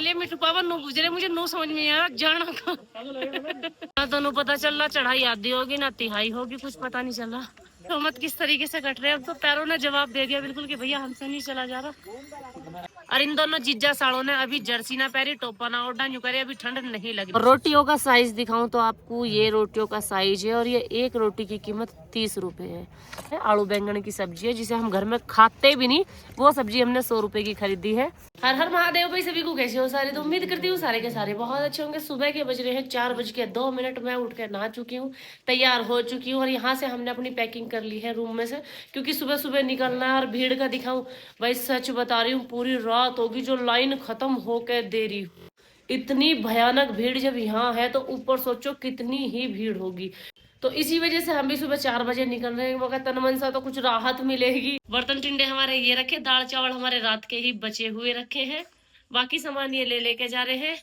लिए मिठू पापा नो गुजरे, मुझे नो समझ में आ रहा जाना कहाँ। दोनों पता चल रहा चढ़ाई आधी होगी ना तिहाई होगी, कुछ पता नहीं चल रहा। तो मत किस तरीके से कट रहे हैं। अब तो पैरों ने जवाब दे दिया बिल्कुल कि भैया हमसे नहीं चला जा रहा। और इन दोनों जीजा सालों ने अभी जर्सी ना पहरी, टोपा ना ओढ़ा, यूं करे अभी ठंड नहीं लगी। रोटियों का साइज दिखाऊं तो आपको ये रोटियों का साइज है और ये एक रोटी की कीमत 30 रुपए है। आलू बैंगन की सब्जी है जिसे हम घर में खाते भी नहीं, वो सब्जी हमने 100 रुपए की खरीदी है। हर हर महादेव भाई, सभी को कैसे हो सारे। तो उम्मीद करती हूँ सारे के सारे बहुत अच्छे होंगे। सुबह के बज रहे हैं 4:02। मैं उठ के नहा चुकी हूँ, तैयार हो चुकी हूँ और यहाँ से हमने अपनी पैकिंग कर ली है रूम में से, क्योंकि सुबह सुबह निकलना है। और भीड़ का दिखाऊं भाई, सच बता रही हूँ पूरी रात होगी जो लाइन खत्म होकर दे रही। इतनी भयानक भीड़ जब यहाँ है तो ऊपर सोचो कितनी ही भीड़ होगी। तो इसी वजह से हम भी सुबह 4 बजे निकल रहे हैं, मगर तन मन सा तो कुछ राहत मिलेगी। बर्तन टिंडे हमारे ये रखे, दाल चावल हमारे रात के ही बचे हुए रखे हैं, बाकी सामान ये ले लेके जा रहे हैं।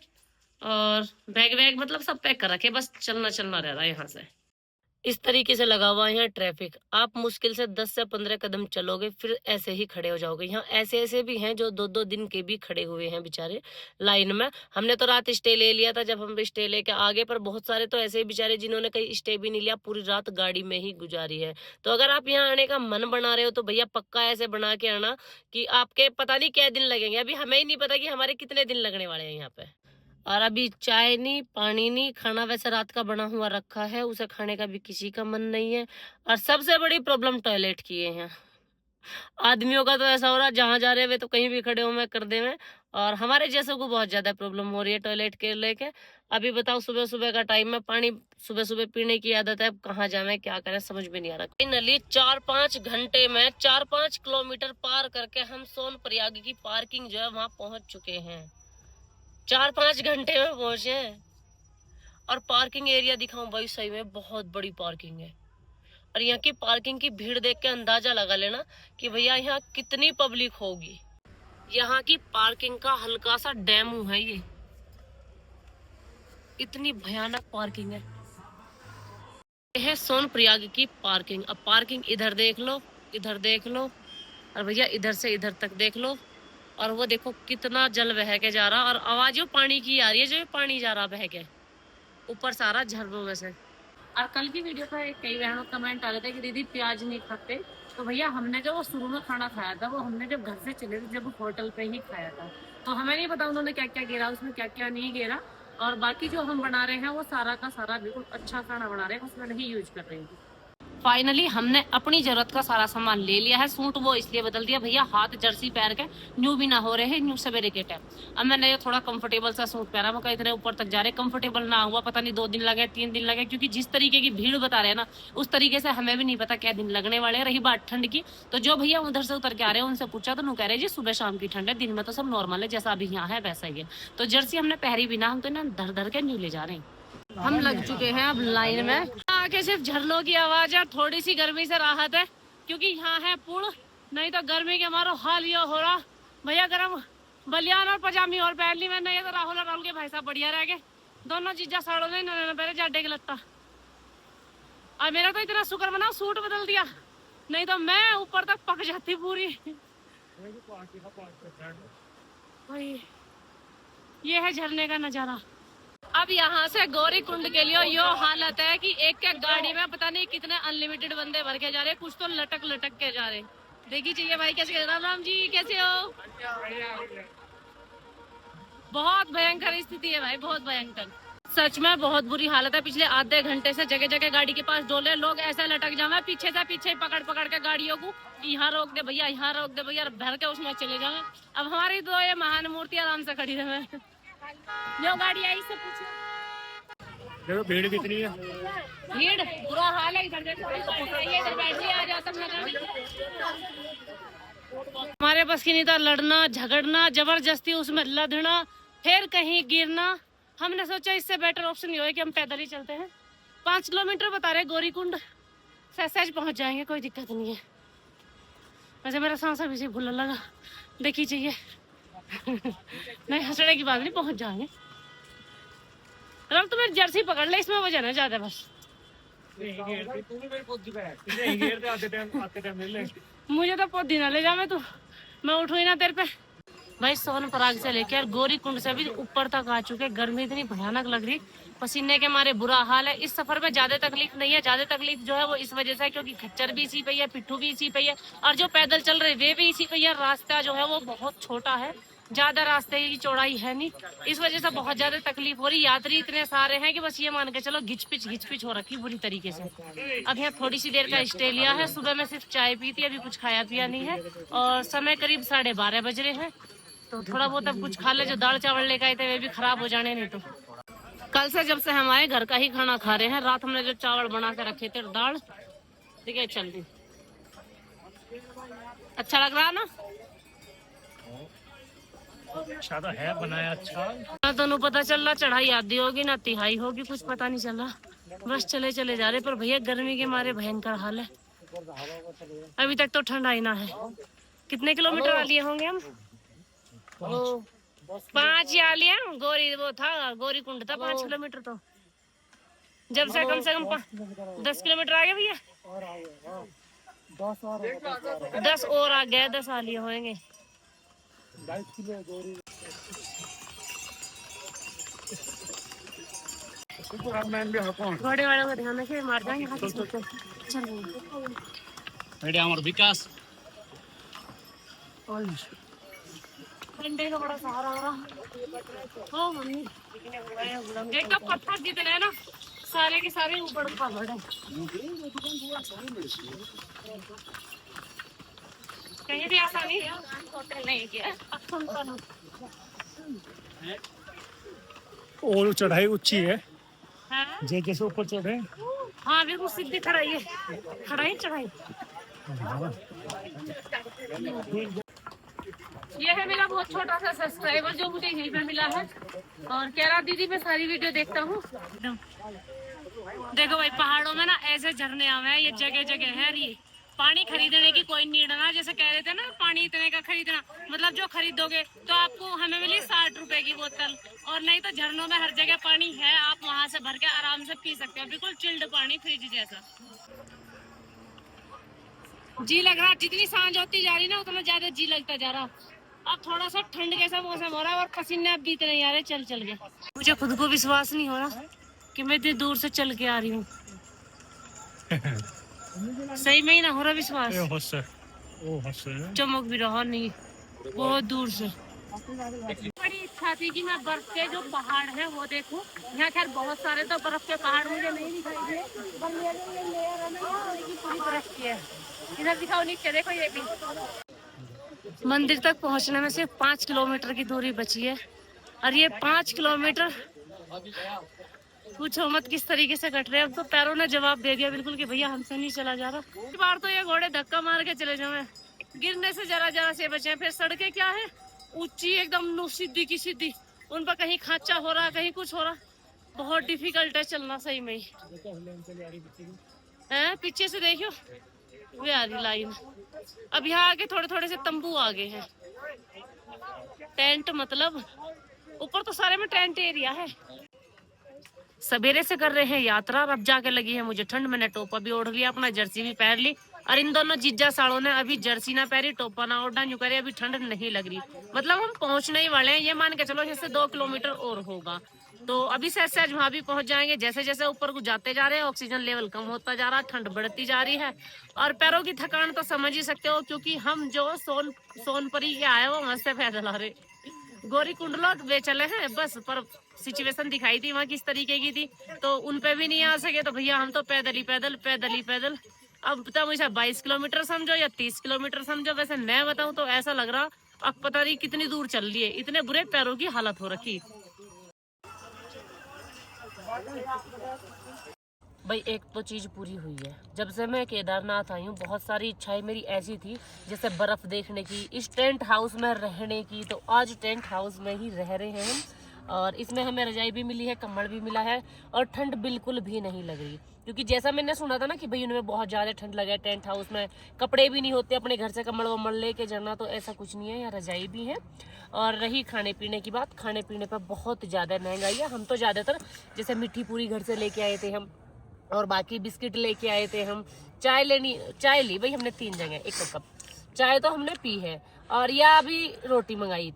और बैग वैग मतलब सब पैक कर रखे, बस चलना चलना रह रहा है यहाँ से। इस तरीके से लगा हुआ है यहाँ ट्रैफिक। आप मुश्किल से 10 से 15 कदम चलोगे फिर ऐसे ही खड़े हो जाओगे। यहाँ ऐसे ऐसे भी हैं जो 2-2 दिन के भी खड़े हुए हैं बेचारे लाइन में। हमने तो रात स्टे ले लिया था जब हम स्टे लेके आगे, पर बहुत सारे तो ऐसे बेचारे जिन्होंने कहीं स्टे भी नहीं लिया, पूरी रात गाड़ी में ही गुजारी है। तो अगर आप यहाँ आने का मन बना रहे हो तो भैया पक्का ऐसे बना के आना कि आपके पता नहीं क्या दिन लगेंगे। अभी हमें ही नहीं पता कि हमारे कितने दिन लगने वाले हैं यहाँ पे। और अभी चाय नहीं, पानी नहीं, खाना वैसे रात का बना हुआ रखा है, उसे खाने का भी किसी का मन नहीं है। और सबसे बड़ी प्रॉब्लम टॉयलेट की है यहाँ। आदमियों का तो ऐसा हो रहा है जहां जा रहे वे तो कहीं भी खड़े हो मैं कर दे में, और हमारे जैसों को बहुत ज्यादा प्रॉब्लम हो रही है टॉयलेट के लेके। अभी बताओ सुबह सुबह का टाइम है, पानी सुबह सुबह पीने की आदत है, अब कहाँ जाए क्या करें समझ में नहीं आ रहा। फाइनली 4-5 घंटे में 4-5 किलोमीटर पार करके हम सोनप्रयाग की पार्किंग जो है वहां पहुंच चुके हैं। 4-5 घंटे में पहुंचे। और पार्किंग एरिया दिखाऊं भाई, सही में बहुत बड़ी पार्किंग है। और यहाँ की पार्किंग की भीड़ देख के अंदाजा लगा लेना कि भैया यहाँ कितनी पब्लिक होगी। यहाँ की पार्किंग का हल्का सा डेमो है ये, इतनी भयानक पार्किंग है। ये है सोनप्रयाग की पार्किंग। अब पार्किंग इधर देख लो, इधर देख लो, और भैया इधर से इधर तक देख लो। और वो देखो कितना जल बह के जा रहा, और आवाज जो पानी की आ रही है, जो पानी जा रहा बह के ऊपर सारा झरनों में से। और कल की वीडियो पर कई बहनों कमेंट आ रहे थे कि दीदी प्याज नहीं खाते। तो भैया हमने जो वो शुरू में खाना खाया था वो हमने जब घर से चले थे जब होटल पे ही खाया था, तो हमें नहीं पता उन्होंने क्या क्या गिरा उसमें, क्या क्या नहीं गिरा। और बाकी जो हम बना रहे हैं वो सारा का सारा बिल्कुल अच्छा खाना बना रहे हैं, उसमें नहीं यूज कर रहे हैं। फाइनली हमने अपनी जरूरत का सारा सामान ले लिया है। सूट वो इसलिए बदल दिया भैया, हाथ जर्सी पहन के न्यू भी ना हो रहे हैं, न्यू सवेरे के टाइम। अब मैंने थोड़ा कंफर्टेबल सा सूट पहना, मैं इतने ऊपर तक जा रहे, कंफर्टेबल ना हुआ, पता नहीं 2 दिन लगे 3 दिन लगे, क्योंकि जिस तरीके की भीड़ बता रहे हैं ना उस तरीके से हमें भी नहीं पता क्या दिन लगने वाले हैं। रही बात ठंड की, तो जो भैया उधर से उतर के आ रहे हैं उनसे पूछा तो कह रहे जी सुबह शाम की ठंड है, दिन में तो सब नॉर्मल है, जैसा अभी यहाँ है वैसा ही है। तो जर्सी हमने पहरी भी ना, हम तो ना धर धर के न्यू ले जा रहे हैं। हम लग चुके हैं अब लाइन में। आगे सिर्फ झरनों की आवाज है, थोड़ी सी गर्मी से राहत है क्योंकि यहाँ है पुल, नहीं तो गर्मी के हमारा हाल ये हो रहा। भैया गर्म बलियान और पजामी और पहन ली मैंने, ये तो राहुल और राहुल के भाई साहब बढ़िया रह गए, दोनों जीजा साड़ों ने पहले जाडे के लगता। और मेरा तो इतना शुक्र मनाओ सूट बदल दिया, नहीं तो मैं ऊपर तक पक जाती पूरी। ये है झरने का नजारा। अब यहाँ से गौरी कुंड के लिए यो हालत है कि एक एक गाड़ी में पता नहीं कितने अनलिमिटेड बंदे भर के जा रहे, कुछ तो लटक लटक के जा रहे। देखी चाहिए भाई कैसे। राम राम जी, कैसे हो? बहुत भयंकर स्थिति है भाई, बहुत भयंकर, सच में बहुत बुरी हालत है। पिछले आधे घंटे से जगह जगह गाड़ी के पास डोले, लोग ऐसे लटक जाए, पीछे से पीछे पकड़ पकड़ के गाड़ियों को, यहाँ रोक दे भैया, यहाँ रोक दे भैया, भर के उसमें चले जाए। अब हमारी तो ये महान मूर्ति आराम से खड़ी रहे। जो गाड़ी आई से पूछो, देखो भीड़ कितनी है, भीड़ बुरा हाल है। इधर देखो, इधर बैठिए, आ जाओ सब लोग। हमारे बस की नहीं था लड़ना झगड़ना, जबरदस्ती उसमें लदना, फिर कहीं गिरना। हमने सोचा इससे बेटर ऑप्शन ये है कि हम पैदल ही चलते हैं। 5 किलोमीटर बता रहे गौरी कुंड, सहज पहुंच जाएंगे, कोई दिक्कत नहीं है। वैसे मेरा सांस अभी से भूलने लगा, देखी चाहिए। नहीं हंसने की बात नहीं, पहुंच जाएंगे। रब तो मेरी जर्सी पकड़ ले, इसमें वजह ना ज्यादा बस। मुझे तो पौधी ना ले जा, मैं उठू ही ना तेरे पे। भाई सोनपराग से लेकर गौरी कुंड से भी ऊपर तक आ चुके। गर्मी इतनी भयानक लग रही, पसीने के मारे बुरा हाल है। इस सफर में ज्यादा तकलीफ नहीं है, ज्यादा तकलीफ जो है वो इस वजह से है क्योंकि खच्चर भी इसी पे है, पिट्ठू भी इसी पे है, और जो पैदल चल रहे वे भी इसी पे है। रास्ता जो है वो बहुत छोटा है, ज्यादा रास्ते की चौड़ाई है नहीं, इस वजह से बहुत ज्यादा तकलीफ हो रही। यात्री इतने सारे हैं कि बस ये मान के चलो घिच पिच हो रखी बुरी तरीके से। अब यहाँ थोड़ी सी देर का स्टे लिया है, सुबह में सिर्फ चाय पी थी, अभी कुछ खाया पिया नहीं है, और समय करीब 12:30 बज रहे हैं। तो थोड़ा बहुत अब कुछ खा ले, जो दाल चावल लेकर आए थे वे भी खराब हो जाने, नहीं तो कल से जब से हम आए घर का ही खाना खा रहे हैं। रात हमने जो चावल बना के रखे थे दाल, ठीक है चल रही, अच्छा लग रहा ना, अच्छा तो है बनाया अच्छा। ना दोनों पता चल रहा चढ़ाई आधी होगी ना तिहाई होगी, कुछ पता नहीं चल रहा, बस चले चले जा रहे। पर भैया गर्मी के मारे भयंकर हाल है, अभी तक तो ठंड आई ना है। कितने किलोमीटर आ लिए होंगे हम? 5 या लिया, गौरी वो था, गौरी कुंड था 5 किलोमीटर, तो जब से कम 10 किलोमीटर आ गए भैया, 10 और आ गए, 10 आ लिए होंगे। घोड़े वालों को ध्यान रखिए, मार जाएंगे हाथी से। चल और विकास ठंडे का बड़ा सहारा हो रहा हो मम्मी। एक तो पत्थर जितने हैं ना सारे के सारे ऊपर पड़ है, कहीं भी आसानी नहीं किया। और चढ़ाई ऊंची है, हाँ? जैसे ऊपर चढ़े। हाँ बिल्कुल सीधी खड़ाई है, खड़ाई चढ़ाई। ये है मेरा बहुत छोटा सा सब्सक्राइबर जो मुझे यहीं पे मिला है, और कह रहा दीदी मैं सारी वीडियो देखता हूँ। देखो भाई पहाड़ों में ना ऐसे झरने आवे हैं, ये जगह जगह है। ये पानी खरीदने की कोई नीड ना, जैसे कह रहे थे ना पानी इतने का खरीदना, मतलब जो खरीदोगे तो आपको हमें मिली 60 रुपए की बोतल, और नहीं तो झरनों में हर जगह पानी है, आप वहाँ से भर के आराम से पी सकते हो, बिल्कुल चिल्ड पानी, फ्रिज जैसा। जी लग रहा जितनी सांझ होती जा रही ना उतना ज्यादा जी लगता जा रहा। अब थोड़ा सा ठंड जैसा मौसम हो रहा है और पसीने अब बीते नहीं आ रहे चल चल के। मुझे खुद को विश्वास नहीं हो रहा कि मैं इतनी दूर से चल के आ रही हूँ। सही में ही ना हो रहा विश्वास, चमक भी रहा नहीं बहुत दूर से। बड़ी इच्छा थी कि मैं बर्फ के जो पहाड़ है वो देखूं। यहाँ खैर बहुत सारे तो बर्फ के पहाड़ मुझे नहीं दिखाई दिए, पर ये लेयर है ना ये पूरी बर्फ की है। इधर दिखाओ नीचे देखो, ये भी मंदिर तक पहुँचने में सिर्फ 5 किलोमीटर की दूरी बची है, और ये 5 किलोमीटर पूछो मत किस तरीके से कट रहे हैं। अब तो पैरों ने जवाब दे दिया बिल्कुल कि भैया हमसे नहीं चला जा रहा। इस बार तो ये घोड़े धक्का मार के चले जाए, गिरने से जरा जरा से बचे। फिर सड़कें क्या है ऊंची एकदम सीधी की सीधी, उन पर कहीं खांचा हो रहा कहीं कुछ हो रहा, बहुत डिफिकल्ट है चलना सही में ही है। पीछे से देखियो वे आ रही लाइन। अब यहाँ आगे थोड़े थोड़े से तंबू आ गए हैं, टेंट मतलब ऊपर तो सारे में टेंट एरिया है। सवेरे से कर रहे हैं यात्रा, अब जाके लगी है मुझे ठंड। मैंने टोपा भी ओढ़ लिया, अपना जर्सी भी पहन ली, और इन दोनों जीजा सालों ने अभी जर्सी ना पहनी टोपा ना ओढ़ा, यूं करे अभी ठंड नहीं लग रही। मतलब हम पहुंचने ही वाले हैं, ये मान के चलो जैसे 2 किलोमीटर और होगा, तो अभी सहज वहां भी पहुंच जाएंगे। जैसे जैसे ऊपर को जाते जा रहे हैं ऑक्सीजन लेवल कम होता जा रहा, ठंड बढ़ती जा रही है, और पैरों की थकान तो समझ ही सकते हो, क्योंकि हम जो सोनपरी के आए वो वहां से पैदल आ रहे, गौरी कुंडलों वे चले हैं बस। पर सिचुएशन दिखाई थी वहाँ किस तरीके की थी, तो उन पे भी नहीं आ सके, तो भैया हम तो पैदल ही पैदल पैदल ही पैदल। अब तब मुझे 22 किलोमीटर समझो या 30 किलोमीटर समझो, वैसे मैं बताऊं तो ऐसा लग रहा अब पता नहीं कितनी दूर चल रही है, इतने बुरे पैरों की हालत हो रखी। भाई एक तो चीज पूरी हुई है, जब से मैं केदारनाथ आई हूँ बहुत सारी इच्छाएं मेरी ऐसी थी, जैसे बर्फ देखने की, इस टेंट हाउस में रहने की, तो आज टेंट हाउस में ही रह रहे हैं हम, और इसमें हमें रजाई भी मिली है, कम्बल भी मिला है, और ठंड बिल्कुल भी नहीं लग रही। क्योंकि जैसा मैंने सुना था ना कि भाई उनमें बहुत ज़्यादा ठंड लगे, टेंट हाउस में कपड़े भी नहीं होते, अपने घर से कम्बल वम्बल लेके जाना, तो ऐसा कुछ नहीं है, यहाँ रजाई भी है। और रही खाने पीने की बात, खाने पीने पर बहुत ज़्यादा महंगाई है। हम तो ज़्यादातर जैसे मिट्टी पूरी घर से लेके आए थे हम, और बाकी बिस्किट लेके आए थे हम, चाय ली भाई हमने 3 जगह 1 कप चाय तो हमने पी है, और या अभी रोटी मंगाई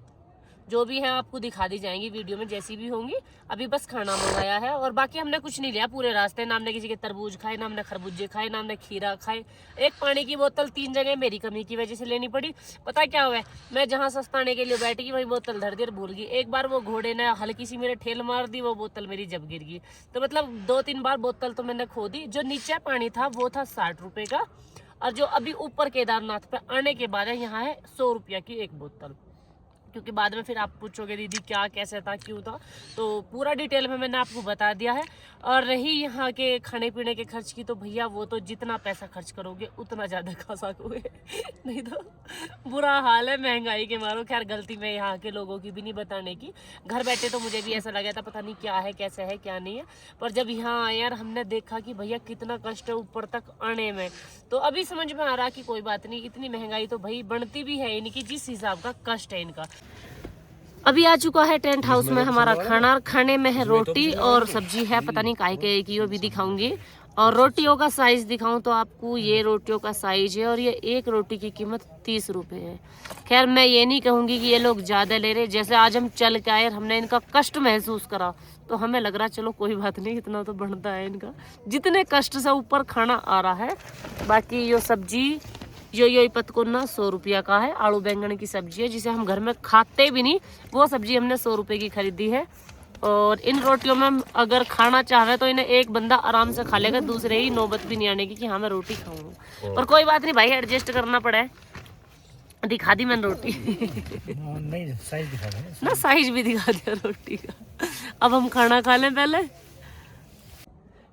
जो भी है आपको दिखा दी जाएंगी वीडियो में जैसी भी होंगी। अभी बस खाना मंगाया है और बाकी हमने कुछ नहीं लिया पूरे रास्ते। ना हमने किसी के तरबूज खाए, ना हमने खरबूजे खाए, ना हमने खीरा खाए। एक पानी की बोतल 3 जगह मेरी कमी की वजह से लेनी पड़ी। पता क्या हुआ, मैं जहाँ सस्ताने के लिए बैठी वही बोतल धर दी और भूल गई। एक बार वो घोड़े ने हल्की सी मेरे ठेल मार दी, वो बोतल मेरी जब गिर गई। तो मतलब 2-3 बार बोतल तो मैंने खो दी। जो नीचे पानी था वो था 60 रुपए का, और जो अभी ऊपर केदारनाथ पे आने के बाद है यहाँ है 100 रुपया की एक बोतल। क्योंकि बाद में फिर आप पूछोगे दीदी क्या कैसे था क्यों था, तो पूरा डिटेल में मैंने आपको बता दिया है। और रही यहाँ के खाने पीने के खर्च की, तो भैया वो तो जितना पैसा खर्च करोगे उतना ज़्यादा खा सकोगे नहीं तो बुरा हाल है महंगाई के मारो। खैर गलती में यहाँ के लोगों की भी नहीं बताने की। घर बैठे तो मुझे भी ऐसा लगा था पता नहीं क्या है कैसे है क्या नहीं है, पर जब यहाँ आए यार हमने देखा कि भैया कितना कष्ट है ऊपर तक आने में, तो अभी समझ में आ रहा कि कोई बात नहीं, इतनी महंगाई तो भाई बनती भी है इनकी जिस हिसाब का कष्ट है इनका। अभी आ चुका है टेंट हाउस में हमारा खाना। खाने में है रोटी और सब्जी है, पता नहीं काय के की वो भी दिखाऊंगी। और रोटियों का साइज दिखाऊं तो आपको ये रोटियों का साइज है और ये एक रोटी की कीमत 30 रुपए है। खैर मैं ये नहीं कहूंगी कि ये लोग ज्यादा ले रहे, जैसे आज हम चल के आए हमने इनका कष्ट महसूस करा तो हमें लग रहा चलो कोई बात नहीं, इतना तो बनता है इनका, जितने कष्ट से ऊपर खाना आ रहा है। बाकी ये सब्जी यो पतकुन्ना 100 रुपया का है। आलू बैंगन की सब्जी है जिसे हम घर में खाते भी नहीं, वो सब्जी हमने 100 रुपए की खरीदी है। और इन रोटियों में अगर खाना चाहे तो इन्हें एक बंदा आराम से खा लेगा, दूसरे ही नौबत भी नहीं आने की कि हाँ मैं रोटी खाऊंगा। पर कोई बात नहीं भाई, एडजस्ट करना पड़ा है। दिखा दी मैंने रोटी नहीं साइज दिखा दे ना, साइज भी दिखा दिया रोटी का। अब हम खाना खा लें पहले।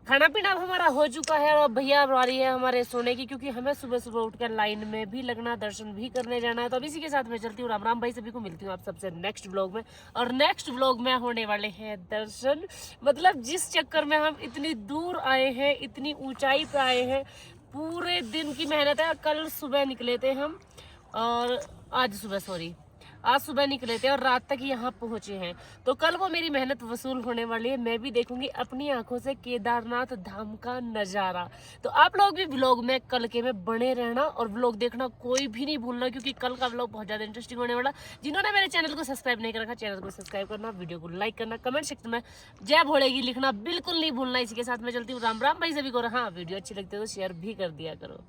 खाना पीना अब हमारा हो चुका है और भैया अब आ रही है हमारे सोने की, क्योंकि हमें सुबह सुबह उठकर लाइन में भी लगना, दर्शन भी करने जाना है। तो अब इसी के साथ मैं चलती हूँ। राम राम भाई, सभी को मिलती हूँ आप सबसे नेक्स्ट व्लॉग में। और नेक्स्ट व्लॉग में होने वाले हैं दर्शन, मतलब जिस चक्कर में हम इतनी दूर आए हैं, इतनी ऊंचाई पे आए हैं, पूरे दिन की मेहनत है। कल सुबह निकले थे हम, और आज सुबह निकले थे और रात तक यहाँ पहुंचे हैं। तो कल वो मेरी मेहनत वसूल होने वाली है, मैं भी देखूंगी अपनी आंखों से केदारनाथ धाम का नजारा। तो आप लोग भी व्लॉग में कल के में बने रहना और व्लॉग देखना कोई भी नहीं भूलना, क्योंकि कल का व्लॉग बहुत ज्यादा इंटरेस्टिंग होने वाला। जिन्होंने मेरे चैनल को सब्सक्राइब नहीं कर रखा, चैनल को सब्सक्राइब करना, वीडियो को लाइक करना, कमेंट सेक्शन में जय भोलेगी लिखना बिल्कुल नहीं भूलना। इसी के साथ मैं चलती हूँ। राम राम भाई सभी को। हाँ वीडियो अच्छी लगती है तो शेयर भी कर दिया करो।